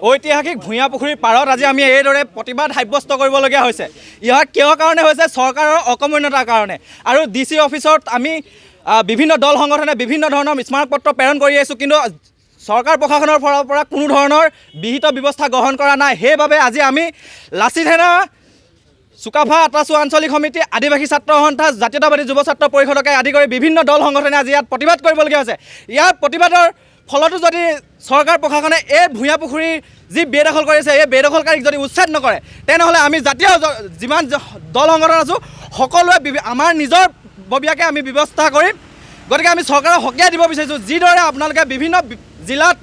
ঐতিহাসিক ভূঞা পুখুৰীৰ পাৰত আজি আমি এইদৰে প্ৰতিবাদ সাব্যস্ত কৰিবলগীয়া হৈছে। ইয়াৰ কিয় কাৰণে হৈছে? চৰকাৰৰ অকৰ্মণ্যতাৰ কাৰণে। আৰু DC অফিচত আমি বিভিন্ন দল সংগঠনে বিভিন্ন ধৰণৰ স্মাৰকপত্ৰ প্ৰেৰণ কৰি আহিছোঁ, কিন্তু চৰকাৰ প্ৰশাসনৰ ফালৰ পৰা কোনো ধৰণৰ বিহিত ব্যৱস্থা গ্ৰহণ কৰা নাই। সেইবাবে আজি আমি লাচিত সেনা চুকাফা আটাচু আঞ্চলিক সমিতি, আদিবাসী ছাত্ৰ সন্থা, জাতীয়তাবাদী যুৱ ছাত্ৰ পৰিষদকে আদি কৰি বিভিন্ন দল সংগঠনে আজি ইয়াত প্ৰতিবাদ কৰিবলগীয়া হৈছে। ইয়াৰ প্ৰতিবাদৰ ফলতো যদি চৰকাৰ প্ৰশাসনে এই ভূঞা পুখুৰীৰ যি বেদখল কৰিছে, এই বেদখলকাৰীক যদি উচ্ছেদ নকৰে, তেনেহ'লে আমি জাতীয় যিমান দল সংগঠন আছোঁ সকলোৱে আমাৰ নিজৰ ববীয়াকৈ আমি ব্যৱস্থা কৰিম। গতিকে আমি চৰকাৰক সকীয়াই দিব বিচাৰিছোঁ, যিদৰে আপোনালোকে বিভিন্ন জিলাত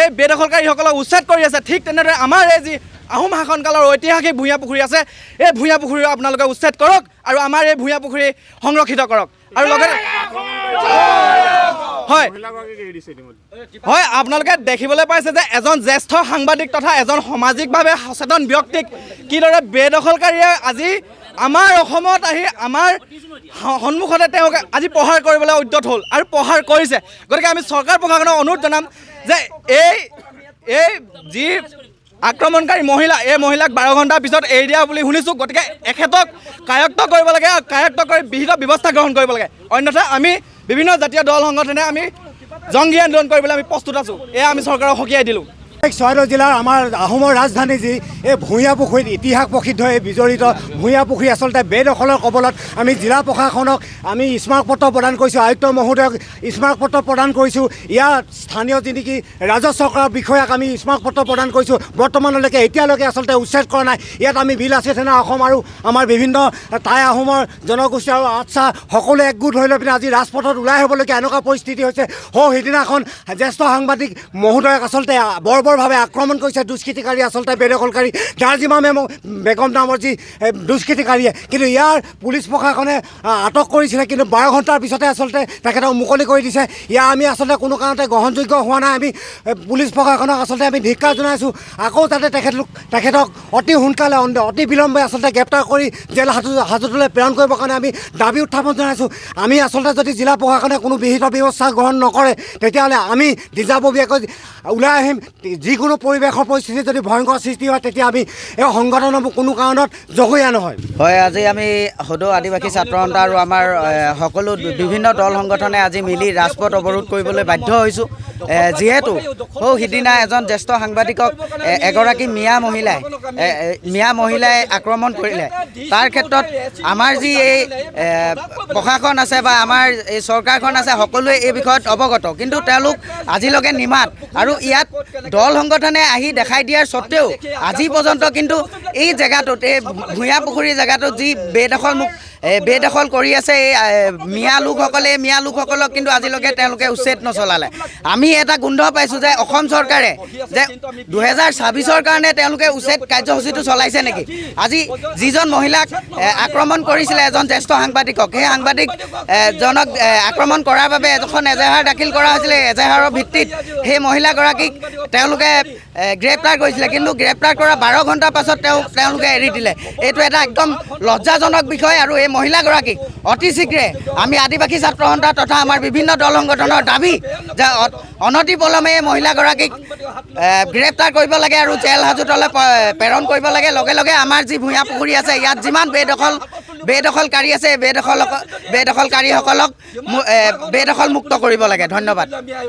এই বেদখলকাৰীসকলক উচ্ছেদ কৰি আছে, ঠিক তেনেদৰে আমাৰ এই যি আহোম শাসনকালৰ ঐতিহাসিক ভূঞা পুখুৰী আছে, এই ভূঞা পুখুৰী আপোনালোকে উচ্ছেদ কৰক আৰু আমাৰ এই ভূঞা পুখুৰী সংৰক্ষিত কৰক। আৰু লগতে হয়, আপোনালোকে দেখিবলৈ পাইছে যে এজন জ্যেষ্ঠ সাংবাদিক তথা এজন সামাজিকভাৱে সচেতন ব্যক্তিক কিদৰে বেদখলকাৰীয়ে আজি আমাৰ অসমত আহি আমাৰ সন্মুখতে তেওঁলোকে আজি প্ৰহাৰ কৰিবলৈ উদ্যত হ'ল আৰু প্ৰহাৰ কৰিছে। গতিকে আমি চৰকাৰ প্ৰশাসনক অনুৰোধ জনাম যে এই যি আক্ৰমণকাৰী মহিলা, এই মহিলাক 12 ঘণ্টাৰ পিছত এৰি দিয়া বুলি শুনিছোঁ। গতিকে এখেতক কায়ক্ত কৰিব লাগে আৰু কায়ক্ত কৰি বিহিত ব্যৱস্থা গ্ৰহণ কৰিব লাগে। অন্যথা আমি বিভিন্ন জাতীয় দল সংগঠনে আমি জংগী আন্দোলন কৰিবলৈ আমি প্ৰস্তুত আছোঁ। এয়া আমি চৰকাৰক সকীয়াই দিলোঁ। চৰাইদেউ জিলাৰ আমাৰ আহোমৰ ৰাজধানী যি এই ভূঞা পুখুৰীত ইতিহাস প্ৰসিদ্ধ এই বিজড়িত ভূঞা পুখুৰী আচলতে বেদখলৰ কবলত আমি জিলা প্ৰশাসনক আমি স্মাৰকপত্ৰ প্ৰদান কৰিছোঁ, আয়ুক্ত মহোদয়ক স্মাৰকপত্ৰ প্ৰদান কৰিছোঁ, ইয়াৰ স্থানীয় যি নেকি ৰাজহ চৰকাৰৰ বিষয়াক আমি স্মাৰকপত্ৰ প্ৰদান কৰিছোঁ। বৰ্তমানলৈকে এতিয়ালৈকে আচলতে উচ্ছেদ কৰা নাই। ইয়াত আমি লাচিত সেনা অসম আৰু আমাৰ বিভিন্ন টাই আহোমৰ জনগোষ্ঠী আৰু আচ্ছা সকলোৱে একগোট হৈ লৈ পিনে আজি ৰাজপথত ওলাই আহিবলগীয়া এনেকুৱা পৰিস্থিতি হৈছে। সিদিনাখন জ্যেষ্ঠ সাংবাদিক মহোদয়ক আচলতে বৰ্বৰভাৱে আক্ৰমণ কৰিছে দুষ্কৃতিকাৰী, আচলতে বেদখলকাৰী নাৰ্জিমা বেগম নামৰ যি দুষ্কৃতিকাৰীয়ে। কিন্তু ইয়াৰ পুলিচ প্ৰশাসনে আটক কৰিছিলে, কিন্তু 12 ঘণ্টাৰ পিছতে আচলতে তেখেতক মুকলি কৰি দিছে। ইয়াৰ আমি আচলতে কোনো কাৰণতে গ্ৰহণযোগ্য হোৱা নাই। আমি পুলিচ প্ৰশাসনক আচলতে আমি ধিক্কাৰ জনাইছোঁ। আকৌ যাতে তেখেতক অতি সোনকালে অতি বিলম্বে আচলতে গ্ৰেপ্তাৰ কৰি জেল হাজতলৈ প্ৰেৰণ কৰিবৰ কাৰণে আমি দাবী উত্থাপন জনাইছোঁ। আমি আচলতে যদি জিলা প্ৰশাসনে কোনো বিহিত ব্যৱস্থা গ্ৰহণ নকৰে, তেতিয়াহ'লে আমি নিজাববীয়াকৈ ওলাই আহিম। যিকোনো পৰিৱেশৰ পৰিস্থিতি যদি ভয়ংকৰ সৃষ্টি হয়, তেতিয়া আমি এই সংগঠনৰ কোনো কাৰণত জগৰীয়া নহয়। হয়, আজি আমি সদৌ আদিবাসী ছাত্ৰ সন্থা আৰু আমাৰ সকলো বিভিন্ন দল সংগঠনে আজি মিলি ৰাজপথ অৱৰোধ কৰিবলৈ বাধ্য হৈছোঁ। যিহেতু সিদিনা এজন জ্যেষ্ঠ সাংবাদিকক এগৰাকী মিয়া মহিলাই আক্ৰমণ কৰিলে। তাৰ ক্ষেত্ৰত আমাৰ যি এই প্ৰশাসন আছে বা আমাৰ এই চৰকাৰখন আছে, সকলোৱে এই বিষয়ত অৱগত, কিন্তু তেওঁলোক আজিলৈকে নিমাত। আৰু ইয়াত দল সংগঠনে আহি দেখাই দিয়াৰ স্বত্তেও আজি পৰ্যন্ত কিন্তু এই জেগাটোত, এই ভূঞা পুখুৰী জেগাটোত যি বেদখল বেদখল কৰি আছে এই মিয়া লোকসকলে। এই মিয়া লোকসকলক কিন্তু আজিলৈকে তেওঁলোকে উচ্ছেদ নচলালে। আমি এটা গোন্ধ পাইছোঁ যে অসম চৰকাৰে যে 2026ৰ কাৰণে তেওঁলোকে উচ্ছেদ কাৰ্যসূচীটো চলাইছে নেকি। আজি যিজন মহিলাক আক্ৰমণ কৰিছিলে এজন জ্যেষ্ঠ সাংবাদিকক, সেই সাংবাদিকজনক আক্ৰমণ কৰাৰ বাবে এখন এজাহাৰ দাখিল কৰা হৈছিলে। এজাহাৰৰ ভিত্তিত সেই মহিলাগৰাকীক তেওঁলোকে গ্ৰেপ্তাৰ কৰিছিলে, কিন্তু গ্ৰেপ্তাৰ কৰা 12 ঘণ্টাৰ পাছত তেওঁলোকে এৰি দিলে। এইটো এটা একদম লজ্জাজনক বিষয়। আৰু এই মহিলাগৰাকীক অতি শীঘ্ৰে আমি আদিবাসী ছাত্ৰ সন্থা তথা আমাৰ বিভিন্ন দল সংগঠনৰ দাবী যে অনতিপলমে এই মহিলাগৰাকীক গ্ৰেপ্তাৰ কৰিব লাগে আৰু জেল হাজতলৈ প্ৰেৰণ কৰিব লাগে। লগে লগে আমাৰ যি ভূঞা পুখুৰী আছে, ইয়াত যিমান বেদখলকাৰী আছে, বেদখলকাৰীসকলক বেদখল মুক্ত কৰিব লাগে। ধন্যবাদ।